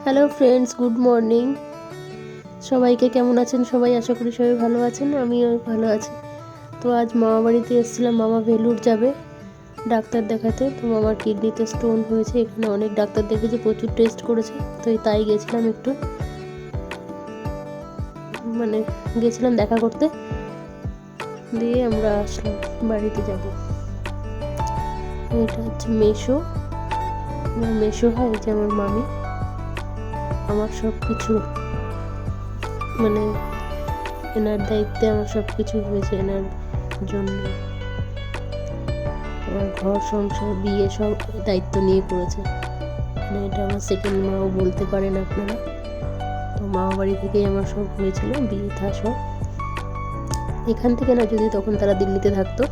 Hello friends, good morning. সবাইকে কেমন আছেন? সবাই আশা করি সবাই ভালো আছেন, আমিও ভালো আছি। তো আজ মামা বাড়িতে এসেছিলাম, মামা ভেলুর যাবে ডাক্তার দেখাতে। তো মামার কিডনিতে স্টোন হয়েছে, এখানে অনেক ডাক্তার দেখেছে, প্রচুর টেস্ট করেছে। তো তাই গেছিলাম একটু, গেছিলাম দেখা করতে, দিয়ে আমরা আসলাম, বাড়িতে যাব। এটা হচ্ছে মেশো, মেশো হয় যে আমার মামি, আমার সব কিছু এনার দায়িত্বে আমার সব কিছু হয়েছে, এনার জন্য আমার ঘর সংসার বিয়ে সব দায়িত্ব নিয়ে করেছে। এটা আমার সেকেন্ড মাও বলতে পারেন আপনারা। তো মামা বাড়ি থেকেই আমার সব হয়েছিল, বিয়ে থা সব এখান থেকে না, যদি তখন তারা দিল্লিতে থাকতো।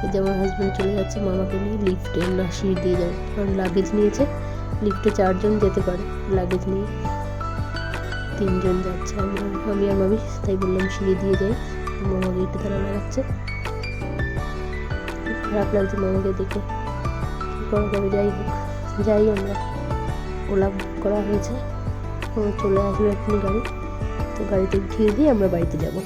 এই যে আমার হাজব্যান্ড চলে যাচ্ছে মামাকে নিয়ে লিফটে, না সিঁড়ি দিয়ে যাবে, কারণ লাগেজ নিয়েছে। লিফটে 4 জন যেতে পারে লাগেজ নিয়ে, 3 জন যাচ্ছে, আমি আর মামি। তাই বললাম সিঁড়ি দিয়ে যাই। মামা গেটে তারা লাগাচ্ছে, খারাপ লাগছে মামাকে দেখে, কী করা যাবে। যাই আমরা। ওলা বুক করা হয়েছে, চলে আসবে এখনই গাড়ি। তো গাড়িতে উঠিয়ে দিয়ে আমরা বাড়িতে যাব।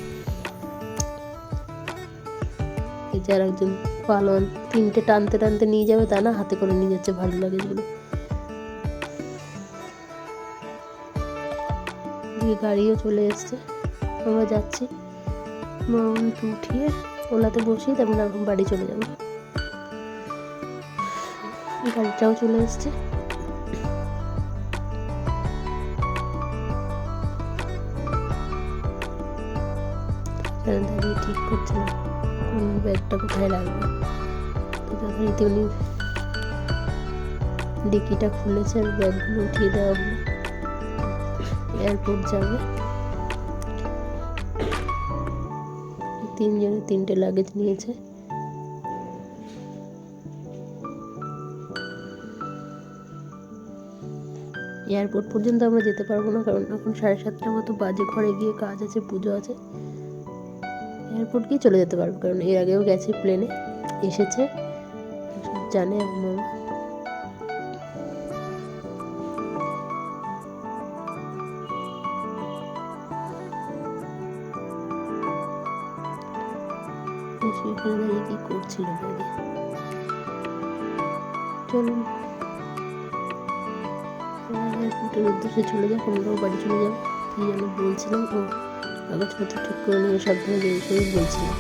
এই যে আর একজন পালোয়ান 3টে টানতে টানতে নিয়ে যাবে, তা না, হাতে করে নিয়ে যাচ্ছে ভালো লাগেজগুলো। দিয়ে গাড়িও চলে এসছে, আমরা যাচ্ছি। মামাকে উঠিয়ে ওলাতে বসিয়ে তারপর বাড়ি চলে যাবো। গাড়িটাও চলে এসছে। দাঁড়িয়ে ঠিক করছে না কোন ব্যাগটা কোথায় লাগবে। তো যথারীতি উনি ডিকিটা খুলেছে, আর ব্যাগগুলো উঠিয়ে দেওয়া হলো। এয়ারপোর্ট যাবে, 3 জনে 3টে লাগেজ নিয়েছে। এয়ারপোর্ট পর্যন্ত আমরা যেতে পারবো না, কারণ এখন 7:30 মতো বাজে। ঘরে গিয়ে কাজ আছে, পুজো আছে। এয়ারপোর্ট গিয়ে চলে যেতে পারবো, কারণ এর আগেও গেছে, প্লেনে এসেছে, জানে আমার মামা। সেখানে দাঁড়িয়ে কি করছিল ব্যাগে। চলুন এয়ারপোর্টের উদ্দেশ্যে চলে যাক, আমরাও বাড়ি চলে যাবো। কি যেন বলছিলাম, ও কাগজপত্র ঠিক করে নিয়ে সাবধানে বেরিয়ে বলছিলাম।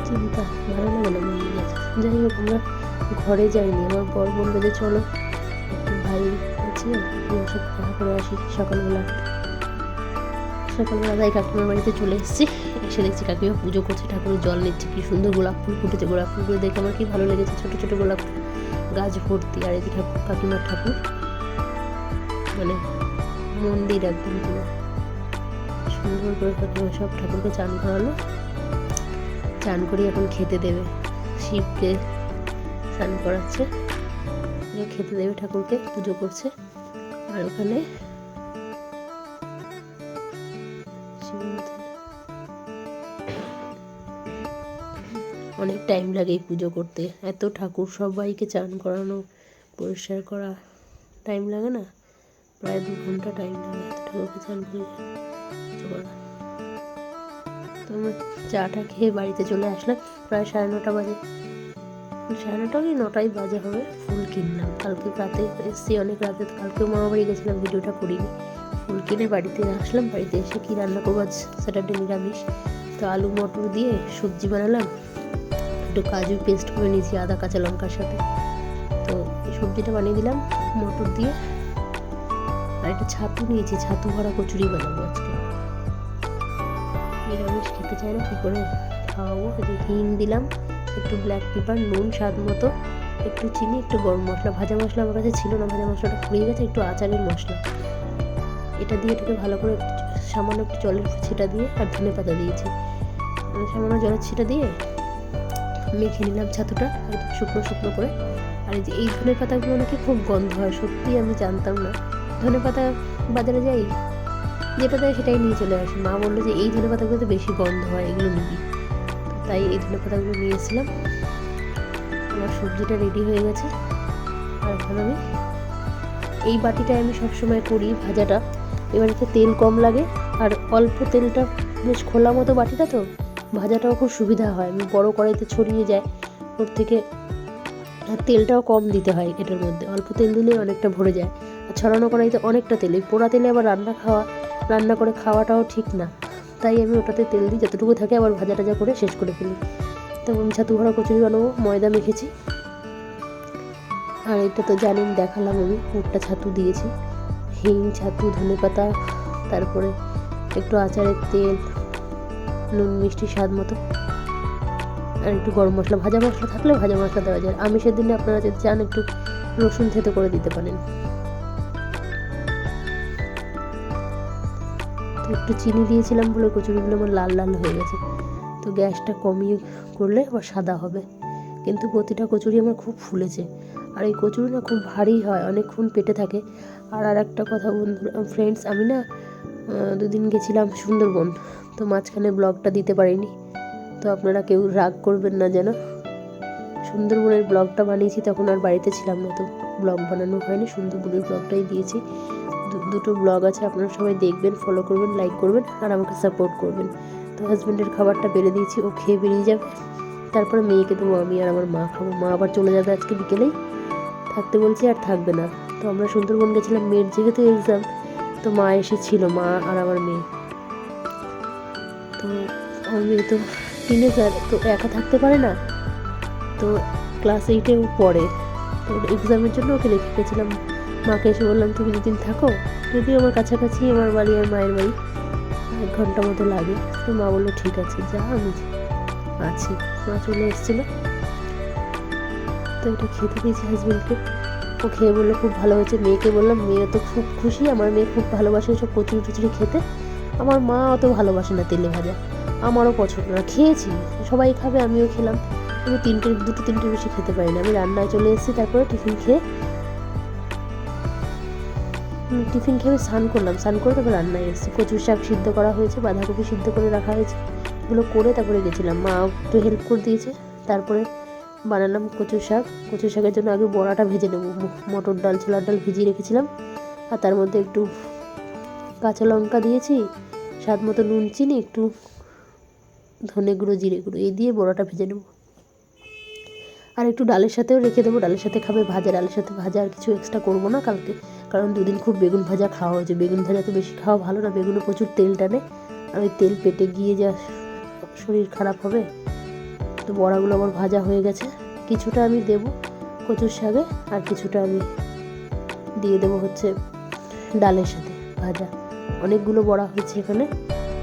চিন্তা ভালো লাগে না মনে গেছে। যাই হোক, আমরা ঘরে যাইনি। আমার বর বললো যে চলো, একটু ভাই আছে, ওসব দেখা করে আসি। সকালবেলা তাই কাকিমার বাড়িতে চলে এসেছি। এসে দেখছি কাকিমা পুজো করছে, ঠাকুরের জল নিচ্ছে। কি সুন্দর গোলাপ ফুল ফুটেছে, গোলাপ ফুলগুলো দেখে আমার কি ভালো লেগেছে। ছোট ছোট গোলাপ গাছ ভর্তি। আর এই যে কাকিমার ঠাকুর, মন্দির একদম পুরো সুন্দর করে কাকিমা সব ঠাকুরকে চান করালো। চান করি এখন খেতে দেবে, শিবকে স্নান করাচ্ছে, খেতে দেবে, ঠাকুরকে পুজো করছে। আর ওখানে অনেক টাইম লাগে এই পুজো করতে। এত ঠাকুর, সবাইকে চান করানো, পরিষ্কার করা, টাইম লাগে না? প্রায় 2 ঘন্টা টাইম লাগে এত ঠাকুরকে চান করে করা। তো আমরা চাটা খেয়ে বাড়িতে চলে আসলাম। প্রায় 9:30 বাজে, 9:30 কি 9টাই বাজে হবে। ফুল কিনলাম, কালকে রাতে এসেছি, অনেক রাতে। কালকেও মামা বাড়ি গেছিলাম, ভিডিওটা করিনি। ফুল কিনে বাড়িতে আসলাম। বাড়িতে এসে কি রান্না করবো, আজ স্যাটারডে নিরামিষ। তো আলু মটর দিয়ে সবজি বানালাম, একটু কাজু পেস্ট করে নিয়েছি আদা কাঁচা লঙ্কার সাথে। তো এই সবজিটা বানিয়ে দিলাম মটর দিয়ে। আর একটা ছাতু নিয়েছি, ছাতু ভরা কচুরি বানাবো আজকে। নিরামিষ খেতে চাই না, কী করে খাওয়াবো। হিং দিলাম, একটু ব্ল্যাক পেপার, নুন স্বাদ মতো, একটু চিনি, একটু গরম মশলা। ভাজা মশলা আমার কাছে ছিল না, ভাজা মশলাটা ফুরিয়ে গেছে। একটু আচারের মশলা, এটা দিয়ে এটাকে ভালো করে সামান্য একটু জলের ছিটা দিয়ে, আর ধনে পাতা দিয়েছি, সামান্য জলের ছিটা দিয়ে মেখে নিলাম ছাতুটা একদম শুকনো শুকনো করে। আর এই ধনে পাতাগুলো নাকি খুব গন্ধ হয়, সত্যি আমি জানতাম না। ধনে পাতা বাজারে যাই, যেটা দেয় সেটাই নিয়ে চলে আসি। মা বললো যে এই ধনে পাতাগুলোতে বেশি গন্ধ হয়, এগুলো নিবি। তাই এই ধনে পাতাগুলো নিয়ে এসেছিলাম। আমার সবজিটা রেডি হয়ে গেছে। আর এখন আমি এই বাটিটায় আমি সবসময় করি ভাজাটা। এবার এতে তেল কম লাগে আর অল্প তেলটা বেশ খোলা মতো বাটিটা, তো ভাজাটাও খুব সুবিধা হয়। আমি বড় কড়াইতে ছড়িয়ে যায় ওর থেকে, আর তেলটাও কম দিতে হয় এটার মধ্যে। অল্প তেল দিলেই অনেকটা ভরে যায়। আর ছড়ানো কড়াইতে অনেকটা তেল, এই পোড়া তেলে আবার রান্না করে খাওয়াটাও ঠিক না। তাই আমি ওটাতে তেল দিই, যতটুকু থাকে আবার ভাজা টাজা করে শেষ করে ফেলি। তো আমি ছাতু ভরা কচুরি বানাবো, ময়দা মেখেছি। আর এটা তো জানেন, দেখালাম আমি পুরটা ছাতু দিয়েছি, হিং, ছাতু, ধনেপাতা, তারপরে একটু আচারের তেল, নুন মিষ্টি স্বাদ মতো, আর একটু গরম মশলা, ভাজা মশলা থাকলে ভাজা মশলা দেওয়া যায়। আমিষের দিনে আপনারা যদি চান একটু রসুন থেতো করে দিতে পারেন। তো একটু চিনি দিয়েছিলাম বলে কচুরিগুলো আমার লাল লাল হয়ে গেছে। তো গ্যাসটা কমিয়ে করলে আবার সাদা হবে। কিন্তু প্রতিটা কচুরি আমার খুব ফুলেছে। আর এই কচুরি না খুব ভারী হয়, অনেকক্ষণ পেটে থাকে। আর একটা কথা ফ্রেন্ডস, আমি না দুদিন গেছিলাম সুন্দরবন, তো মাঝখানে ব্লগটা দিতে পারিনি। তো আপনারা কেউ রাগ করবেন না যেন। সুন্দরবনের ব্লগটা বানিয়েছি, তখন আর বাড়িতে ছিলাম না, তো ব্লগ বানানো হয়নি, সুন্দরবনের ব্লগটাই দিয়েছি। দুটো ব্লগ আছে, আপনারা সবাই দেখবেন, ফলো করবেন, লাইক করবেন আর আমাকে সাপোর্ট করবেন। তো হাজব্যান্ডের খাবারটা বেড়ে দিয়েছি, ও খেয়ে বেরিয়ে যাবে। তারপরে মেয়েকে দেবো, আমি আর আমার মা খাবো। মা আবার চলে যাবে আজকে বিকেলেই, থাকতে বলছি আর থাকবে না। তো আমরা সুন্দরবন গেছিলাম, মেয়ের যেহেতু এক্সাম, তো মা এসেছিল, মা আর আমার মেয়ে। তো আমার মেয়ে তো টিনেজার, তো একা থাকতে পারে না, তো ক্লাস 8-এ পড়ে। তো এক্সামের জন্য ওকে রেখে গেছিলাম। মাকে এসে বললাম তুমি দুদিন থাকো, যদিও আমার কাছাকাছি আমার বাড়ি আর মায়ের বাড়ি 1 ঘন্টা মতো লাগে। তো মা বললো ঠিক আছে যা, আমি আছি। মা চলে এসেছিলো। তো এটা খেতে দিয়েছি হাজব্যান্ডকে, ও খেয়ে বললো খুব ভালো হয়েছে। মেয়েকে বললাম, মেয়ে তো খুব খুশি, আমার মেয়ে খুব ভালোবাসে সব কচুরি টচুরি খেতে। আমার মা অত ভালোবাসে না তেলে ভাজা, আমারও পছন্দ না। খেয়েছি, সবাই খাবে, আমিও খেলাম। আমি 2-3টে বেশি খেতে পারি না। আমি রান্নায় চলে এসেছি, তারপরে টিফিন খেয়ে আমি স্নান করলাম, স্নান করে তারপর রান্নায় এসেছি। কচুর শাক সিদ্ধ করা হয়েছে, বাঁধাকপি সিদ্ধ করে রাখা হয়েছে, এগুলো করে তারপরে গেছিলাম। মা একটু হেল্প করে দিয়েছে। তারপরে বানালাম কচুর শাক। কচুর শাকের জন্য আগে বড়াটা ভেজে নেব। মটর ডাল, ছোলার ডাল ভিজিয়ে রেখেছিলাম, আর তার মধ্যে একটু কাঁচা লঙ্কা দিয়েছি, স্বাদ মতো নুন, চিনি, একটু ধনে গুঁড়ো, জিরে গুঁড়ো, এই দিয়ে বড়াটা ভেজে নেব। আর একটু ডালের সাথেও রেখে দেবো, ডালের সাথে খাবে ভাজা, ডালের সাথে ভাজা, আর কিছু এক্সট্রা করবো না কালকে, কারণ দুদিন খুব বেগুন ভাজা খাওয়া হয়েছে। বেগুন ভাজা তো বেশি খাওয়া ভালো না, বেগুনে প্রচুর তেল টানে, আর ওই তেল পেটে গিয়ে যা শরীর খারাপ হবে। তো বড়াগুলো আমার ভাজা হয়ে গেছে, কিছুটা আমি দেবো কচুর শাকে, আর কিছুটা আমি দিয়ে দেবো হচ্ছে ডালের সাথে ভাজা। অনেকগুলো বড়া হয়েছে এখানে।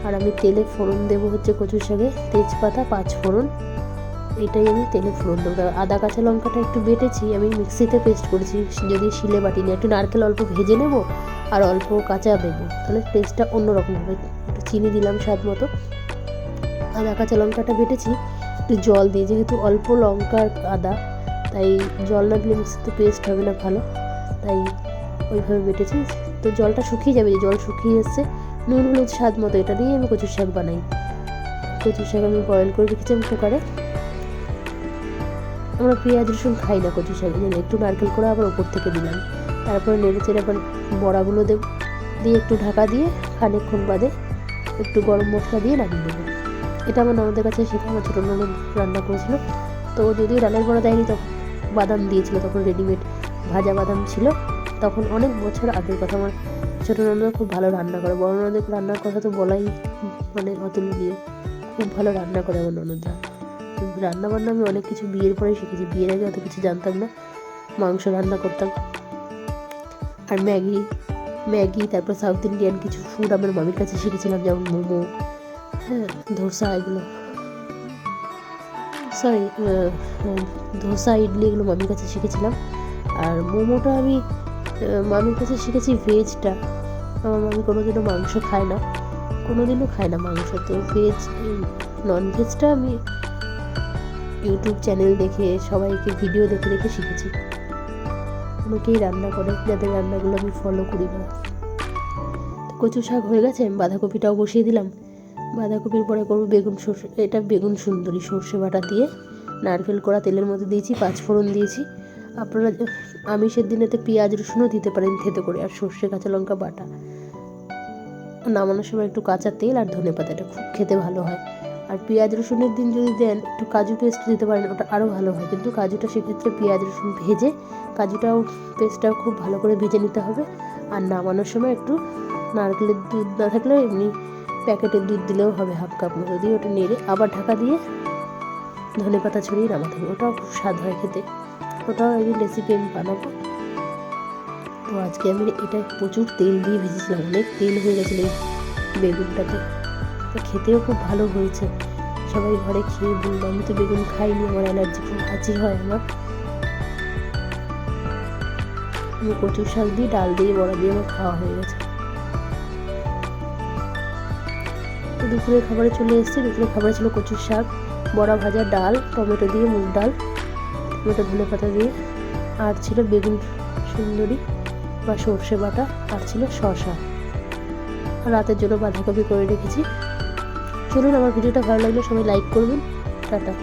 আর আমি তেলে ফোড়ন দেবো হচ্ছে কচুর শাকে, তেজপাতা, 5 ফোড়ন, এটাই আমি তেলে ফোড়ন দেবো। আদা কাঁচা লঙ্কাটা একটু বেটেছি, আমি মিক্সিতে পেস্ট করেছি, যদি শিলে বাটিনি। একটু নারকেল অল্প ভেজে নেব আর অল্প কাঁচা দেবো, তাহলে টেস্টটা অন্যরকম হবে। একটু চিনি দিলাম স্বাদ মতো। আদা কাঁচা লঙ্কাটা বেটেছি একটু জল দিয়ে, যেহেতু অল্প লঙ্কা আর আদা, তাই জল না দিলে মিক্সিতে পেস্ট হবে না ভালো, তাই ওইভাবে বেটেছি। তো জলটা শুকিয়ে যাবে, জল শুকিয়ে এসছে। নুন হলুদ স্বাদ মতো, এটা দিয়ে আমি কচুর শাক বানাই। কচুর শাক আমি বয়েল করে রেখেছিলাম কুকারে। আমরা পেঁয়াজ রসুন খাই না কচুর শাকে, একটু নারকেল করে আবার ওপর থেকে দিলাম। তারপরে নেড়ে চেড়ে আবার বড়াগুলো দেবো, দিয়ে একটু ঢাকা দিয়ে খানিকক্ষণ বাদে একটু গরম মশলা দিয়ে নামিয়ে দেবো। এটা আমার ননদের কাছে শেখা, আমার ছোটো ননদ রান্না করেছিল। তো যদিও ডালের বড়া দেয়নি, তখন বাদাম দিয়েছিল, তখন রেডিমেড ভাজা বাদাম ছিল। তখন অনেক বছর আগের কথা। আমার ছোটো ননদ খুব ভালো রান্না করে, বড় ননদের রান্নার কথা তো বলাই মানে অতুলনীয়, খুব ভালো রান্না করে আমার ননদরা। রান্না বান্না আমি অনেক কিছু বিয়ের পরেই শিখেছি, বিয়ের আগে অত কিছু জানতাম না। মাংস রান্না করতাম, আর ম্যাগি, তারপর সাউথ ইন্ডিয়ান কিছু ফুড আমার মামির কাছে শিখেছিলাম, যেমন মোমো, হ্যাঁ, ধোসা, এগুলো ধোসা, ইডলি, এগুলো মামির কাছে শিখেছিলাম। আর মোমোটা আমি মামির কাছে শিখেছি, ভেজটা। আমার মামি কোনোদিনও মাংস খায় না, কোনোদিনও খায় না মাংস, তো ভেজ, ননভেজটা আমি ইউটিউব চ্যানেল দেখে, সবাইকে ভিডিও দেখে দেখে শিখেছি। অনেকেই রান্না করে, যাদের রান্নাগুলো আমি ফলো করি না। কচু শাক হয়ে গেছে, আমি বাঁধাকপিটাও বসিয়ে দিলাম। বাঁধাকপির পরে করবো বেগুন সর্ষে, এটা বেগুন সুন্দরী সর্ষে বাটা দিয়ে নারকেল কড়া তেলের মধ্যে দিয়েছি, 5 ফোড়ন দিয়েছি। আপনারা আমিষের দিনেতে পেঁয়াজ রসুনও দিতে পারেন থেতো করে, আর সর্ষে কাঁচা লঙ্কা বাটা। নামানোর সময় একটু কাঁচা তেল আর ধনেপাতা, এটা খুব খেতে ভালো হয়। আর পেঁয়াজ রসুনের দিন যদি দেন একটু কাজু পেস্ট দিতে পারেন, ওটা আরও ভালো হয়। কিন্তু কাজুটা সেক্ষেত্রে পেঁয়াজ রসুন ভেজে কাজুটাও পেস্টটাও খুব ভালো করে ভেজে নিতে হবে। আর নামানোর সময় একটু নারকেলের দুধ না থাকলেও এমনি প্যাকেটের দুধ দিলেও হবে, 1/2 কাপ মতো দিয়ে ওটা নেড়ে আবার ঢাকা দিয়ে ধনেপাতা ছড়িয়ে নামাতে হবে। ওটাও খুব স্বাদ হয় খেতে, ওটাও একদিন রেসিপি আমি বানাবো। তো আজকে আমি এটা প্রচুর তেল দিয়ে ভেজেছিলাম, অনেক তেল হয়ে গেছিলো এই বেগুনটাতে, তো খেতেও খুব ভালো হয়েছে। সবাই ঘরে খেয়ে বললো, আমি তো বেগুন খাইনি, আমার অ্যালার্জি, খুব হাঁচি হয় আমার। আমি কচুর শাক দিয়ে ডাল দিয়ে বড়া দিয়ে আমার খাওয়া হয়ে গেছে। তো দুপুরের খাবারে চলে এসেছি। দুপুরের খাবারে ছিল কচুর শাক, বড়া ভাজা, ডাল, টমেটো দিয়ে মুগ ডাল, টমেটো ধনে পাতা দিয়ে, আর ছিল বেগুন সুন্দরী বা সর্ষে বাটা, আর ছিল শসা, আর রাতের জন্য বাঁধাকপি করে রেখেছি। চলুন, আমার ভিডিওটা ভালো লাগলে সবাই লাইক করবেন। টাটা।